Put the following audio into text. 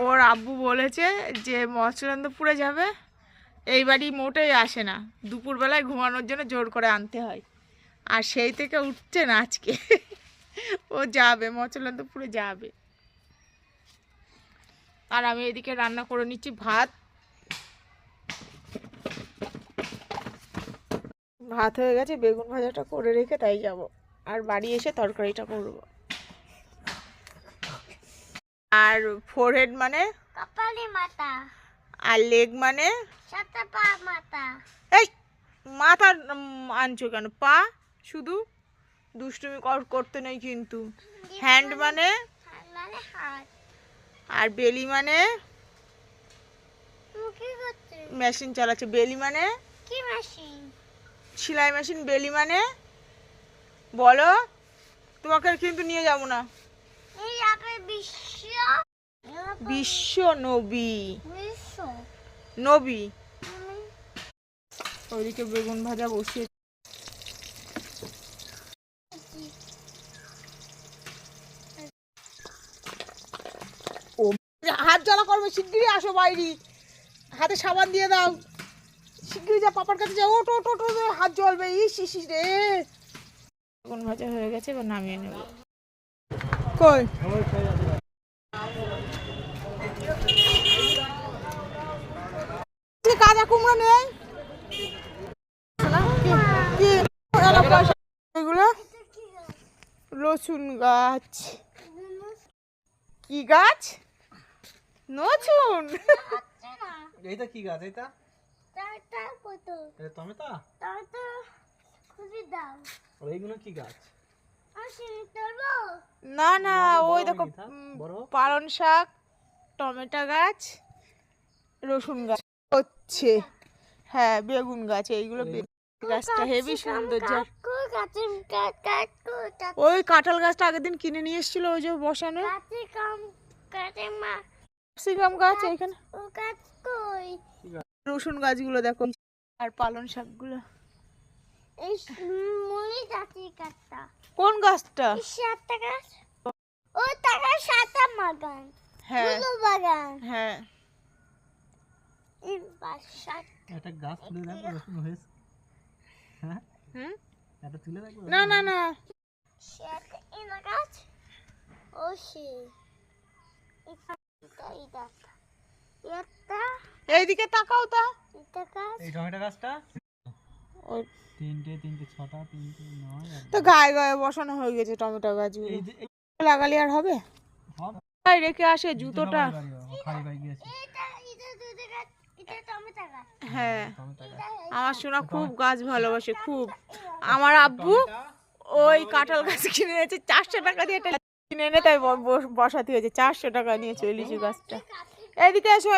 ওর আব্বু বলেছে যে মৎস্যগন্ধপুরে যাবে, এই বাড়ি মোটেই আসে না, দুপুরবেলায় ঘুমানোর জন্য জোর করে আনতে হয়, আর সেই থেকে উঠছে না আজকে। ও যাবে, মৎস্যগন্ধপুরে যাবে। আর আমি এদিকে রান্না করে নিচ্ছি ভাত। ভাত হয়ে গেছে, বেগুন ভাজাটা করে রেখে তাই যাব, আর বাড়ি এসে তরকারিটা করব। আর ফোরহেড মানে কপালি মাথা, আর লেগ মানে সাতটা পা মাথা। এই মাথা আনছো কেন? পা শুধু, দুষ্টুমি করতে নেই কিন্তু। হ্যান্ড মানে মানে হাত। আর বেলি মানে কি করছে? মেশিন চালাচ্ছে। বেলি মানে কি মেশিন? সেলাই মেশিন। বেলি মানে বলো, তোমাকে কিন্তু নিয়ে যাব না। এই যাবে বিশ্ব বিশ্ব নবী, বিশ্ব নবী। ওইদিকে বেগুন ভাজা বসিয়ে, ও হাত জ্বালা করবে, শিগগিরই আসো বাইরে, হাতে সাবান দিয়ে দাও, শিগগিরই যা, পাপার কাছে যাও, ওটো ওটো ওটো, হাত জ্বলবে। ইস ইস ইস রে। বেগুন ভাজা হয়ে গেছে, এবার নামিয়ে নেব। কই কাঁচা কুমড়ো নেই? এগুলো রসুন গাছ। কি গাছ? নচুন। এইটা কি গাছ? এটা টাটা কত? এটা টমেটো। টাটা খুঁজে দাও। আর এইগুলো কি গাছ? আসি তোলো। না না, ওই দেখো পালং শাক, টমেটো গাছ, রসুন গাছ হচ্ছে। হ্যাঁ, বেগুন গাছ। এইগুলো গাছটা হেভি সুন্দর। ওই কাঁঠাল গাছটা আগের দিন কিনে নিয়ে এসেছিল, ওই যে বসানো ক্যাপসিকাম গাছ এখানে। রসুন গাছগুলো দেখো, আর পালং শাকগুলো। কোন গাছটা? হ্যাঁ হ্যাঁ, একটা গাছ তুলে দেখো, রসুন হয়েছে। হ্যাঁ, এটা তুলে দেখো। না না না, এইদিকে তাকাও তা। এই টমেটো গাছটা ওই তিনটে ছটা, তিনটে 9 তো গায়ে গায়ে বসানো হয়ে গেছে টমেটো গাছগুলো। লাগালে আর হবে? তাই রেখে আসে জুতোটা। খাই বাই গিয়েছে। হ্যাঁ, আমার শোনা খুব গাছ ভালোবাসে, খুব। আমার আব্বু ওই কাঁঠাল গাছ কিনে এনেছে 400 টাকা দিয়ে, এটা কিনে এনে তাই বসাতে হয়েছে। 400 টাকা নিয়েছে ওই লিচু গাছটা। এদিকে এসো।